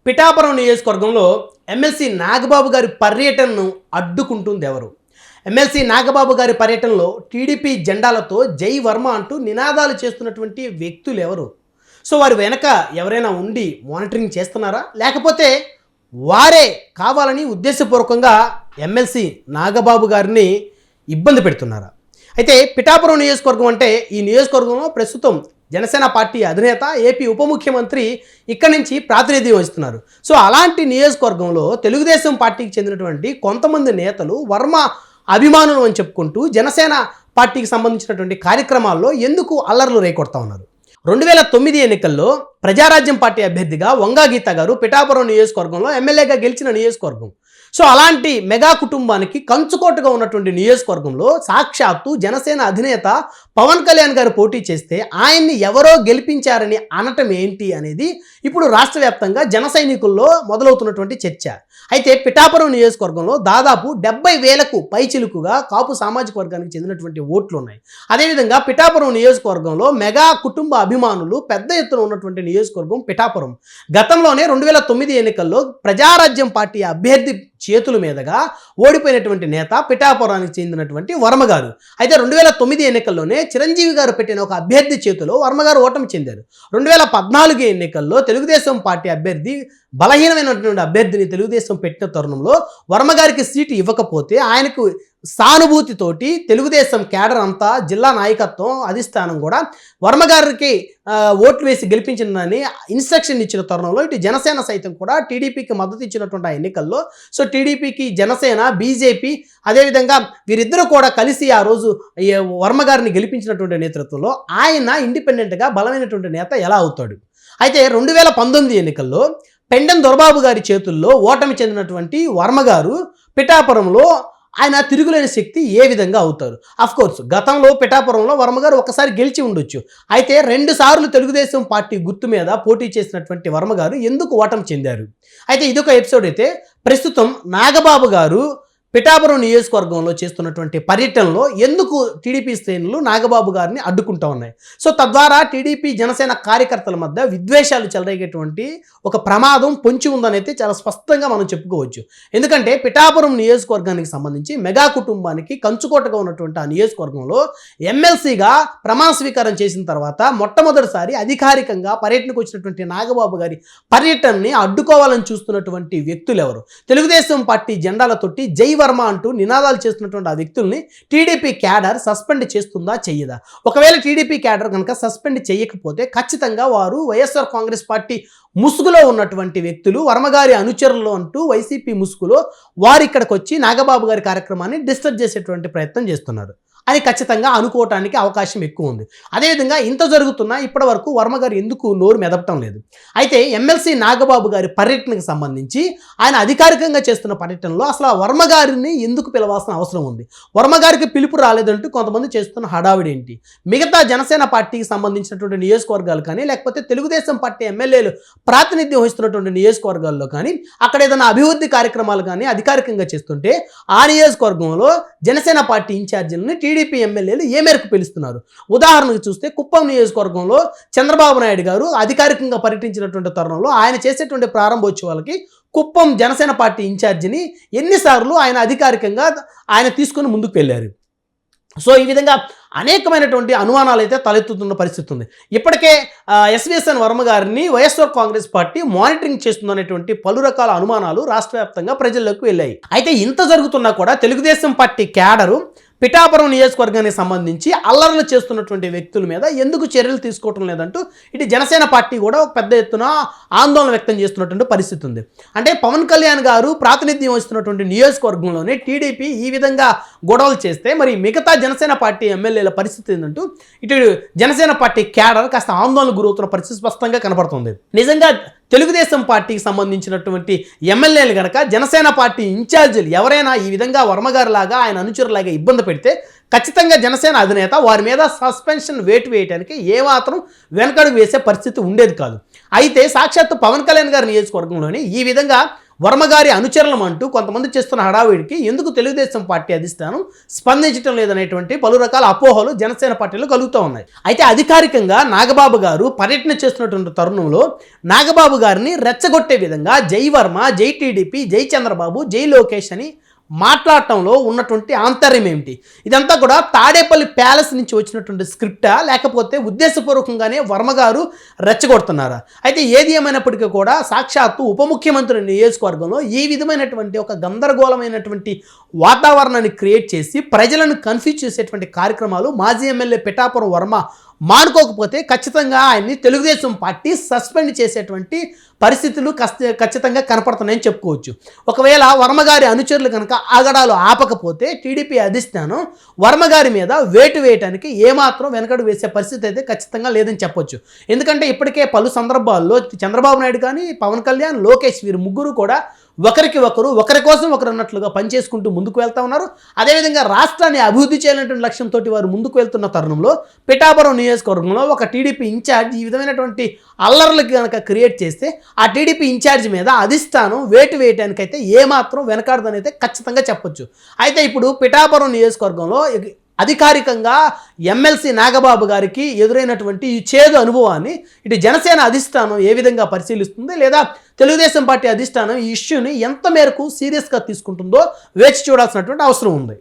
పిఠాపురం నియోజకవర్గంలో ఎమ్మెల్సీ నాగబాబు గారి పర్యటనను అడ్డుకుంటుంది ఎవరు? ఎమ్మెల్సీ నాగబాబు గారి పర్యటనలో టీడీపీ జెండాలతో జై వర్మ అంటూ నినాదాలు చేస్తున్నటువంటి వ్యక్తులు ఎవరు? సో వారి వెనక ఎవరైనా ఉండి మానిటరింగ్ చేస్తున్నారా, లేకపోతే వారే కావాలని ఉద్దేశపూర్వకంగా ఎమ్మెల్సీ నాగబాబు గారిని ఇబ్బంది పెడుతున్నారా? అయితే పిఠాపురం నియోజకవర్గం అంటే ఈ నియోజకవర్గంలో ప్రస్తుతం జనసేన పార్టీ అధినేత, ఏపీ ఉప ముఖ్యమంత్రి ఇక్కడి నుంచి ప్రాతినిధ్యం వహిస్తున్నారు. సో అలాంటి నియోజకవర్గంలో తెలుగుదేశం పార్టీకి చెందినటువంటి కొంతమంది నేతలు వర్మ అభిమానులు అని చెప్పుకుంటూ జనసేన పార్టీకి సంబంధించినటువంటి కార్యక్రమాల్లో ఎందుకు అల్లర్లు రేకొడతా ఉన్నారు? 2009 ఎన్నికల్లో ప్రజారాజ్యం పార్టీ అభ్యర్థిగా వంగా గీత గారు పిఠాపురం నియోజకవర్గంలో ఎమ్మెల్యేగా గెలిచిన నియోజకవర్గం. సో అలాంటి మెగా కుటుంబానికి కంచుకోటగా ఉన్నటువంటి నియోజకవర్గంలో సాక్షాత్తు జనసేన అధినేత పవన్ కళ్యాణ్ గారు పోటీ చేస్తే ఆయన్ని ఎవరో గెలిపించారని అనటం ఏంటి అనేది ఇప్పుడు రాష్ట్ర వ్యాప్తంగా జన సైనికుల్లో మొదలవుతున్నటువంటి చర్చ. అయితే పిఠాపురం నియోజకవర్గంలో దాదాపు 70,000కు పైచిలుకుగా కాపు సామాజిక వర్గానికి చెందినటువంటి ఓట్లు ఉన్నాయి. అదేవిధంగా పిఠాపురం నియోజకవర్గంలో మెగా కుటుంబ అభిమానులు పెద్ద ఎత్తున ఉన్నటువంటి నియోజకవర్గం పిఠాపురం. గతంలోనే 2009 ఎన్నికల్లో ప్రజారాజ్యం పార్టీ అభ్యర్థి చేతుల మీదుగా ఓడిపోయినటువంటి నేత పిఠాపురానికి చెందినటువంటి వర్మ గారు. అయితే 2009 ఎన్నికల్లోనే చిరంజీవి గారు పెట్టిన ఒక అభ్యర్థి చేతిలో వర్మ గారు ఓటమి చెందారు. 2014 ఎన్నికల్లో తెలుగుదేశం పార్టీ అభ్యర్థి బలహీనమైనటువంటి అభ్యర్థిని తెలుగుదేశం పెట్టిన తరుణంలో వర్మ గారికి సీటు ఇవ్వకపోతే ఆయనకు సానుభూతితోటి తెలుగుదేశం క్యాడర్ అంతా, జిల్లా నాయకత్వం, అధిష్టానం కూడా వర్మ గారికి ఓట్లు వేసి గెలిపించిందని ఇన్స్ట్రక్షన్ ఇచ్చిన తరుణంలో ఇటు జనసేన సైతం కూడా టీడీపీకి మద్దతు ఇచ్చినటువంటి ఆ ఎన్నికల్లో సో టీడీపీకి జనసేన, బీజేపీ అదేవిధంగా వీరిద్దరూ కూడా కలిసి ఆ రోజు వర్మ గారిని గెలిపించినటువంటి నేతృత్వంలో ఆయన ఇండిపెండెంట్గా బలమైనటువంటి నేత ఎలా అవుతాడు? అయితే 2019 ఎన్నికల్లో పెండెం దొరబాబు గారి చేతుల్లో ఓటమి చెందినటువంటి వర్మ గారు పిఠాపురంలో ఆయన తిరుగులేని శక్తి ఏ విధంగా అవుతారు? అఫ్కోర్స్ గతంలో పిఠాపురంలో వర్మ గారు ఒకసారి గెలిచి ఉండొచ్చు. అయితే 2 సార్లు తెలుగుదేశం పార్టీ గుర్తు మీద పోటీ చేసినటువంటి వర్మ గారు ఎందుకు ఓటమి చెందారు? అయితే ఇదొక ఎపిసోడ్. అయితే ప్రస్తుతం నాగబాబు గారు పిఠాపురం నియోజకవర్గంలో చేస్తున్నటువంటి పర్యటనలో ఎందుకు టీడీపీ శ్రేణులు నాగబాబు గారిని అడ్డుకుంటూ ఉన్నాయి? సో తద్వారా టీడీపీ జనసేన కార్యకర్తల మధ్య విద్వేషాలు చెలరేగేటువంటి ఒక ప్రమాదం పొంచి ఉందనైతే చాలా స్పష్టంగా మనం చెప్పుకోవచ్చు. ఎందుకంటే పిఠాపురం నియోజకవర్గానికి సంబంధించి మెగా కుటుంబానికి కంచుకోటగా ఉన్నటువంటి ఆ నియోజకవర్గంలో ఎమ్మెల్సీగా ప్రమాణ స్వీకారం చేసిన తర్వాత మొట్టమొదటిసారి అధికారికంగా పర్యటనకు వచ్చినటువంటి నాగబాబు గారి పర్యటనని అడ్డుకోవాలని చూస్తున్నటువంటి వ్యక్తులు ఎవరు? తెలుగుదేశం పార్టీ జెండాలతోటి జై వర్మ అంటూ నినాదాలు చేస్తున్నటువంటి ఆ వ్యక్తుల్ని టీడీపీ క్యాడర్ సస్పెండ్ చేస్తుందా, చెయ్యదా? ఒకవేళ టీడీపీ క్యాడర్ కనుక సస్పెండ్ చేయకపోతే ఖచ్చితంగా వారు వైఎస్ఆర్ కాంగ్రెస్ పార్టీ ముసుగులో ఉన్నటువంటి వ్యక్తులు, వర్మగారి అనుచరులు అంటూ వైసీపీ ముసుగులో వారు ఇక్కడికి వచ్చి నాగబాబు గారి కార్యక్రమాన్ని డిస్టర్బ్ చేసేటువంటి ప్రయత్నం చేస్తున్నారు అని ఖచ్చితంగా అనుకోవటానికి అవకాశం ఎక్కువ ఉంది. అదేవిధంగా ఇంత జరుగుతున్నా ఇప్పటి వరకు వర్మ గారు ఎందుకు నోరు మెదపటం లేదు? అయితే ఎమ్మెల్సీ నాగబాబు గారి పర్యటనకు సంబంధించి ఆయన అధికారికంగా చేస్తున్న పర్యటనలో అసలు ఆ వర్మ గారిని ఎందుకు పిలవాల్సిన అవసరం ఉంది? వర్మ గారికి పిలుపు రాలేదంటూ కొంతమంది చేస్తున్న హడావిడి ఏంటి? మిగతా జనసేన పార్టీకి సంబంధించినటువంటి నియోజకవర్గాలు కానీ, లేకపోతే తెలుగుదేశం పార్టీ ఎమ్మెల్యేలు ప్రాతినిధ్యం వహిస్తున్నటువంటి నియోజకవర్గాల్లో కానీ అక్కడ ఏదైనా అభివృద్ధి కార్యక్రమాలు కానీ అధికారికంగా చేస్తుంటే ఆ నియోజకవర్గంలో జనసేన పార్టీ ఇన్ఛార్జీలని టీడీపీ ఎమ్మెల్యేలు ఏ మేరకు పిలుస్తున్నారు? ఉదాహరణకు చూస్తే కుప్పం నియోజకవర్గంలో చంద్రబాబు నాయుడు గారు అధికారికంగా పర్యటించినటువంటి తరుణంలో ఆయన చేసేటువంటి ప్రారంభోత్సవాలకి కుప్పం జనసేన పార్టీ ఇన్ఛార్జిని ఎన్నిసార్లు ఆయన అధికారికంగా ఆయన తీసుకుని ముందుకు వెళ్ళారు. సో ఈ విధంగా అనేకమైనటువంటి అనుమానాలు అయితే తలెత్తుతున్న పరిస్థితి ఉంది. ఇప్పటికే ఎస్విఎస్ఎన్ వర్మ గారిని వైఎస్ఆర్ కాంగ్రెస్ పార్టీ మానిటరింగ్ చేస్తుందనేటువంటి పలు రకాల అనుమానాలు రాష్ట్ర వ్యాప్తంగా ప్రజల్లోకి వెళ్ళాయి. అయితే ఇంత జరుగుతున్నా కూడా తెలుగుదేశం పార్టీ క్యాడరు పిఠాపురం నియోజకవర్గానికి సంబంధించి అల్లర్లు చేస్తున్నటువంటి వ్యక్తుల మీద ఎందుకు చర్యలు తీసుకోవటం లేదంటూ ఇటు జనసేన పార్టీ కూడా ఒక పెద్ద ఎత్తున ఆందోళన వ్యక్తం చేస్తున్నటువంటి పరిస్థితి ఉంది. అంటే పవన్ కళ్యాణ్ గారు ప్రాతినిధ్యం వహిస్తున్నటువంటి నియోజకవర్గంలోనే టీడీపీ ఈ విధంగా గొడవలు చేస్తే మరి మిగతా జనసేన పార్టీ ఎమ్మెల్యేల పరిస్థితి ఏంటంటూ ఇటు జనసేన పార్టీ క్యాడర్ కాస్త ఆందోళన గురవుతున్న పరిస్థితి స్పష్టంగా కనపడుతుంది. నిజంగా తెలుగుదేశం పార్టీకి సంబంధించినటువంటి ఎమ్మెల్యేలు కనుక జనసేన పార్టీ ఇన్ఛార్జీలు ఎవరైనా ఈ విధంగా వర్మగారి లాగా ఆయన అనుచరులాగా ఇబ్బంది పెడితే ఖచ్చితంగా జనసేన అధినేత వారి మీద సస్పెన్షన్ వేటు వేయడానికి ఏమాత్రం వెనకడుగు వేసే పరిస్థితి ఉండేది కాదు. అయితే సాక్షాత్తు పవన్ కళ్యాణ్ గారి నియోజకవర్గంలోని ఈ విధంగా వర్మ గారి అనుచరులం అంటూ కొంతమంది చేస్తున్న హడావిడికి ఎందుకు తెలుగుదేశం పార్టీ అధిష్టానం స్పందించడం లేదనేటువంటి పలు రకాల అపోహలు జనసేన పార్టీలో కలుగుతూ ఉన్నాయి. అయితే అధికారికంగా నాగబాబు గారు పర్యటన చేస్తున్నటువంటి తరుణంలో నాగబాబు గారిని రెచ్చగొట్టే విధంగా జై వర్మ, జై టీడీపీ, జై చంద్రబాబు, జై లోకేష్ అని మాట్లాడటంలో ఉన్నటువంటి ఆంతర్యం ఏమిటి? ఇదంతా కూడా తాడేపల్లి ప్యాలెస్ నుంచి వచ్చినటువంటి స్క్రిప్టా, లేకపోతే ఉద్దేశపూర్వకంగానే వర్మ గారు రెచ్చగొడుతున్నారా? అయితే ఏది ఏమైనప్పటికీ కూడా సాక్షాత్తు ఉప ముఖ్యమంత్రి నియోజకవర్గంలో ఈ విధమైనటువంటి ఒక గందరగోళమైనటువంటి వాతావరణాన్ని క్రియేట్ చేసి ప్రజలను కన్ఫ్యూజ్ చేసేటువంటి కార్యక్రమాలు మాజీ ఎమ్మెల్యే పిఠాపురం వర్మ మానుకోకపోతే ఖచ్చితంగా ఆయన్ని తెలుగుదేశం పార్టీ సస్పెండ్ చేసేటువంటి పరిస్థితులు ఖచ్చితంగా కనపడుతున్నాయని చెప్పుకోవచ్చు. ఒకవేళ వర్మగారి అనుచరులు కనుక ఆగడాలు ఆపకపోతే టీడీపీ అధిష్టానం వర్మగారి మీద వేటు వేయడానికి ఏమాత్రం వెనకడు వేసే పరిస్థితి అయితే ఖచ్చితంగా లేదని చెప్పొచ్చు. ఎందుకంటే ఇప్పటికే పలు సందర్భాల్లో చంద్రబాబు నాయుడు కానీ, పవన్ కళ్యాణ్, లోకేష్ వీరు ముగ్గురు కూడా ఒకరికి ఒకరు, ఒకరి కోసం ఒకరు అన్నట్లుగా పనిచేసుకుంటూ ముందుకు వెళ్తూ ఉన్నారు. అదేవిధంగా రాష్ట్రాన్ని అభివృద్ధి చేయాలనేటువంటి లక్ష్యంతో వారు ముందుకు వెళ్తున్న తరుణంలో పిఠాపురం నియోజకవర్గంలో ఒక టీడీపీ ఇన్ఛార్జ్ ఈ విధమైనటువంటి అల్లర్లకి కనుక క్రియేట్ చేస్తే ఆ టీడీపీ ఇన్ఛార్జ్ మీద అధిష్టానం వేటు వేయడానికైతే ఏమాత్రం వెనకాడదని అయితే ఖచ్చితంగా చెప్పొచ్చు. అయితే ఇప్పుడు పిఠాపురం నియోజకవర్గంలో అధికారికంగా ఎమ్మెల్సీ నాగబాబు గారికి ఎదురైనటువంటి ఈ చేదు అనుభవాన్ని ఇటు జనసేన అధిష్టానం ఏ విధంగా పరిశీలిస్తుంది, లేదా తెలుగుదేశం పార్టీ అధిష్టానం ఈ ఇష్యూని ఎంత మేరకు సీరియస్గా తీసుకుంటుందో వేచి చూడాల్సినటువంటి అవసరం ఉంది.